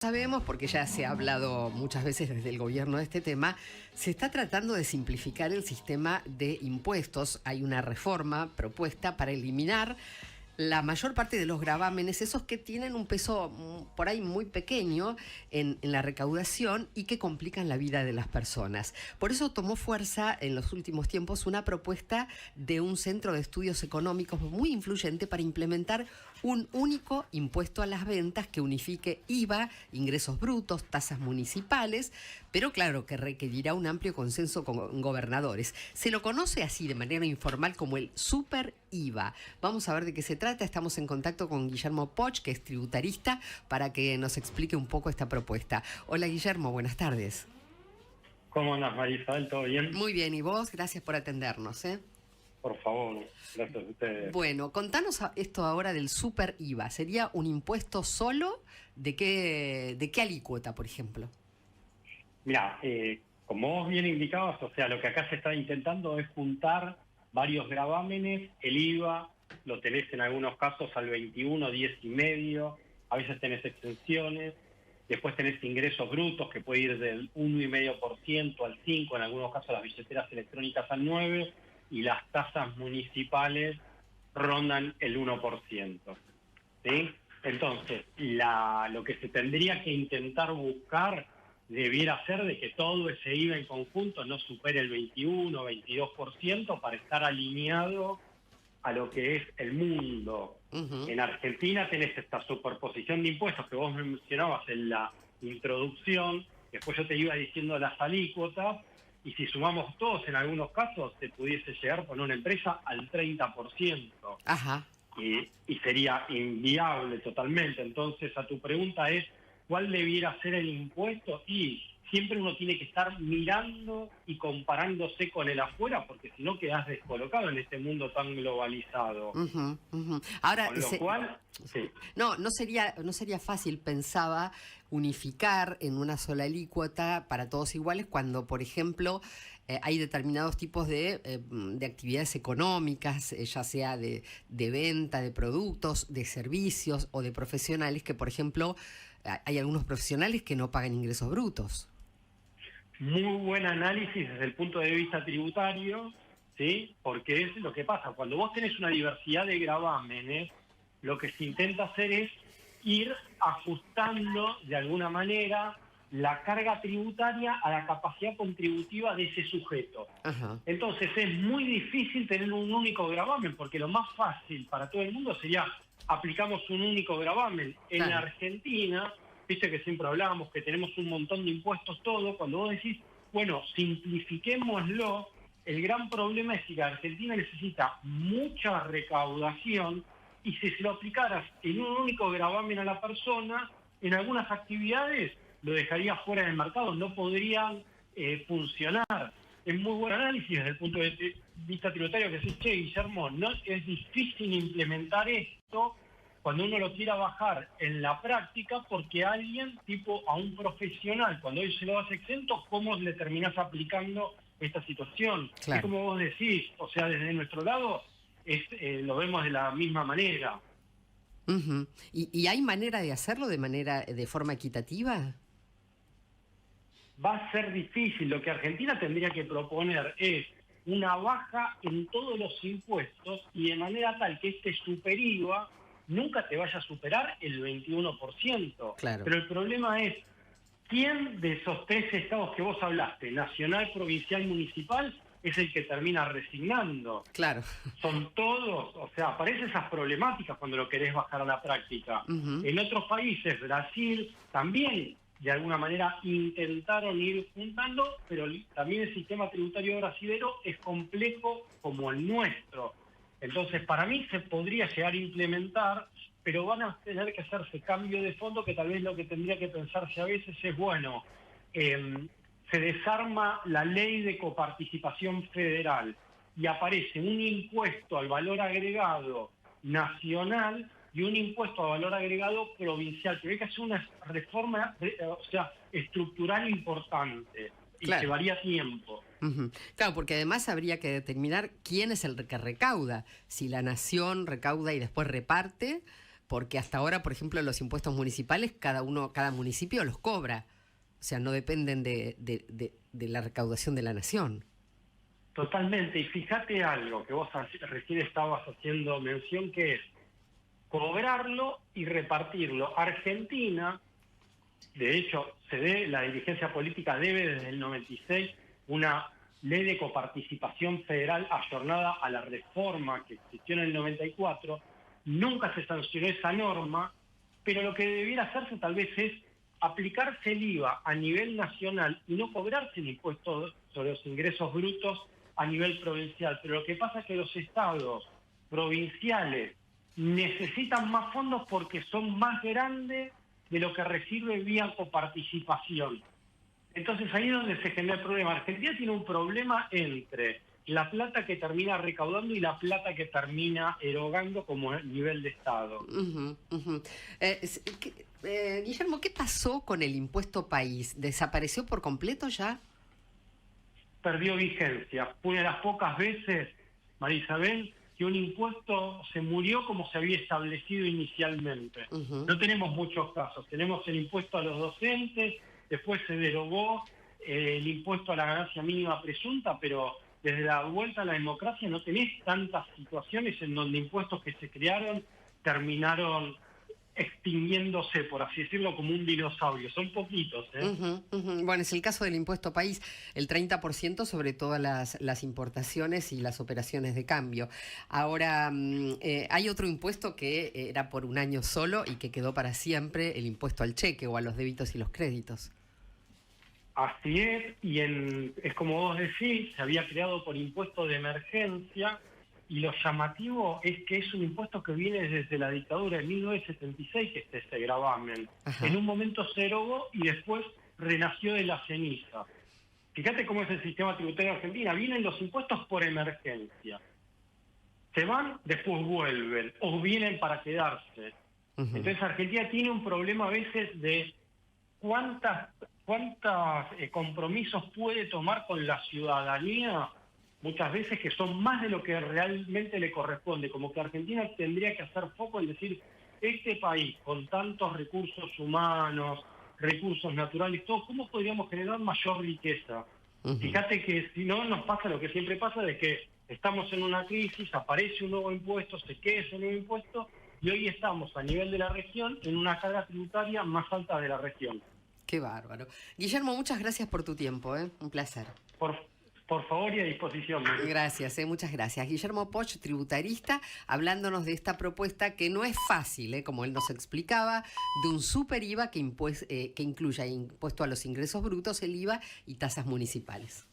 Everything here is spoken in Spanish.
Sabemos, porque ya se ha hablado muchas veces desde el gobierno de este tema, se está tratando de simplificar el sistema de impuestos. Hay una reforma propuesta para eliminar la mayor parte de los gravámenes, esos que tienen un peso por ahí muy pequeño en la recaudación y que complican la vida de las personas. Por eso tomó fuerza en los últimos tiempos una propuesta de un centro de estudios económicos muy influyente para implementar un único impuesto a las ventas que unifique IVA, ingresos brutos, tasas municipales, pero claro que requerirá un amplio consenso con gobernadores. Se lo conoce así de manera informal como el super IVA. Vamos a ver de qué se trata. Estamos en contacto con Guillermo Poch, que es tributarista, para que nos explique un poco esta propuesta. Hola Guillermo, buenas tardes. ¿Cómo andas, María Isabel? ¿Todo bien? Muy bien, ¿y vos? Gracias por atendernos, ¿eh? Por favor, gracias a ustedes. Bueno, contanos esto ahora del super IVA. ¿Sería un impuesto solo? ¿De qué alícuota, por ejemplo? Mira, como vos bien indicabas, o sea, lo que acá se está intentando es juntar varios gravámenes. El IVA lo tenés en algunos casos al 21, 10,5, a veces tenés exenciones. Después tenés ingresos brutos que puede ir del 1,5% al 5%, en algunos casos las billeteras electrónicas al 9%, y las tasas municipales rondan el 1%. ¿Sí? Entonces, lo que se tendría que intentar buscar debiera ser de que todo ese IVA en conjunto no supere el 21 o 22% para estar alineado a lo que es el mundo. Uh-huh. En Argentina tenés esta superposición de impuestos que vos mencionabas en la introducción, después yo te iba diciendo las alícuotas, y si sumamos todos, en algunos casos, te pudiese llegar con una empresa al 30%. Ajá. Y sería inviable totalmente. Entonces, a tu pregunta es, ¿cuál debiera ser el impuesto? Y siempre uno tiene que estar mirando y comparándose con el afuera, porque si no quedás descolocado en este mundo tan globalizado. Uh-huh, uh-huh. Ahora, Con lo cual, sí. No sería fácil, pensaba, unificar en una sola alícuota para todos iguales cuando, por ejemplo, hay determinados tipos de actividades económicas, ya sea de venta de productos, de servicios o de profesionales, que, por ejemplo, hay algunos profesionales que no pagan ingresos brutos. Muy buen análisis desde el punto de vista tributario, ¿sí? Porque es lo que pasa. Cuando vos tenés una diversidad de gravámenes, lo que se intenta hacer es ir ajustando de alguna manera la carga tributaria a la capacidad contributiva de ese sujeto. Ajá. Entonces es muy difícil tener un único gravamen, porque lo más fácil para todo el mundo sería aplicamos un único gravamen. En Claro. Argentina, viste que siempre hablábamos que tenemos un montón de impuestos, todo. Cuando vos decís, bueno, simplifiquémoslo, el gran problema es que Argentina necesita mucha recaudación, y si se lo aplicaras en un único gravamen a la persona, en algunas actividades lo dejaría fuera del mercado, no podrían funcionar. Es muy buen análisis desde el punto de vista tributario que dice, che, Guillermo, no es difícil implementar esto cuando uno lo quiera bajar en la práctica, porque alguien, tipo a un profesional, cuando hoy se lo hace exento, ¿cómo le terminás aplicando esta situación? Claro. Es como vos decís, o sea, desde nuestro lado lo vemos de la misma manera. Uh-huh. ¿Y hay manera de hacerlo de forma equitativa? Va a ser difícil. Lo que Argentina tendría que proponer es una baja en todos los impuestos, y de manera tal que este super IVA nunca te vaya a superar el 21%. Claro. Pero el problema es, ¿quién de esos tres estados que vos hablaste, nacional, provincial, municipal, es el que termina resignando? Claro. Son todos, o sea, aparecen esas problemáticas cuando lo querés bajar a la práctica. Uh-huh. En otros países, Brasil, también de alguna manera intentaron ir juntando, pero también el sistema tributario brasilero es complejo como el nuestro. Entonces, para mí se podría llegar a implementar, pero van a tener que hacerse cambio de fondo, que tal vez lo que tendría que pensarse a veces es, bueno, se desarma la ley de coparticipación federal y aparece un impuesto al valor agregado nacional y un impuesto a valor agregado provincial, que hay que hacer una reforma, estructural importante, y claro, llevaría tiempo. Uh-huh. Claro, porque además habría que determinar quién es el que recauda, si la nación recauda y después reparte, porque hasta ahora, por ejemplo, los impuestos municipales, cada municipio los cobra, o sea, no dependen de la recaudación de la nación. Totalmente, y fíjate algo que vos recién estabas haciendo mención, que es cobrarlo y repartirlo. Argentina, de hecho, la dirigencia política debe desde el 96 una ley de coparticipación federal ayornada a la reforma que existió en el 94, nunca se sancionó esa norma, pero lo que debiera hacerse tal vez es aplicarse el IVA a nivel nacional y no cobrarse el impuesto sobre los ingresos brutos a nivel provincial. Pero lo que pasa es que los estados provinciales necesitan más fondos porque son más grandes de lo que recibe vía coparticipación. Entonces ahí es donde se genera el problema. Argentina tiene un problema entre la plata que termina recaudando y la plata que termina erogando como nivel de Estado. Guillermo, ¿qué pasó con el impuesto país? ¿Desapareció por completo ya? Perdió vigencia. Fue una de las pocas veces, María Isabel, que un impuesto se murió como se había establecido inicialmente. No tenemos muchos casos. Tenemos el impuesto a los docentes, después se derogó el impuesto a la ganancia mínima presunta, pero desde la vuelta a la democracia no tenés tantas situaciones en donde impuestos que se crearon terminaron extinguiéndose, por así decirlo, como un dinosaurio. Son poquitos, ¿eh? Bueno, es el caso del impuesto país, el 30% sobre todas las importaciones y las operaciones de cambio. Ahora, hay otro impuesto que era por un año solo y que quedó para siempre, el impuesto al cheque o a los débitos y los créditos. Así es, y es como vos decís, se había creado por impuesto de emergencia, y lo llamativo es que es un impuesto que viene desde la dictadura de 1976, que es ese gravamen. Ajá. En un momento se derogó y después renació de la ceniza. Fíjate cómo es el sistema tributario de Argentina. Vienen los impuestos por emergencia. Se van, después vuelven, o vienen para quedarse. Entonces Argentina tiene un problema a veces de cuántos compromisos puede tomar con la ciudadanía, muchas veces que son más de lo que realmente le corresponde, como que Argentina tendría que hacer foco en decir, este país con tantos recursos humanos, recursos naturales, todo, ¿cómo podríamos generar mayor riqueza? Fíjate que si no nos pasa lo que siempre pasa, de que estamos en una crisis, aparece un nuevo impuesto, se queda ese nuevo impuesto, y hoy estamos a nivel de la región en una carga tributaria más alta de la región. Qué bárbaro. Guillermo, muchas gracias por tu tiempo, un placer. Por favor y a disposición. Gracias, muchas gracias. Guillermo Poch, tributarista, hablándonos de esta propuesta que no es fácil, como él nos explicaba, de un super IVA que incluya impuesto a los ingresos brutos, el IVA y tasas municipales.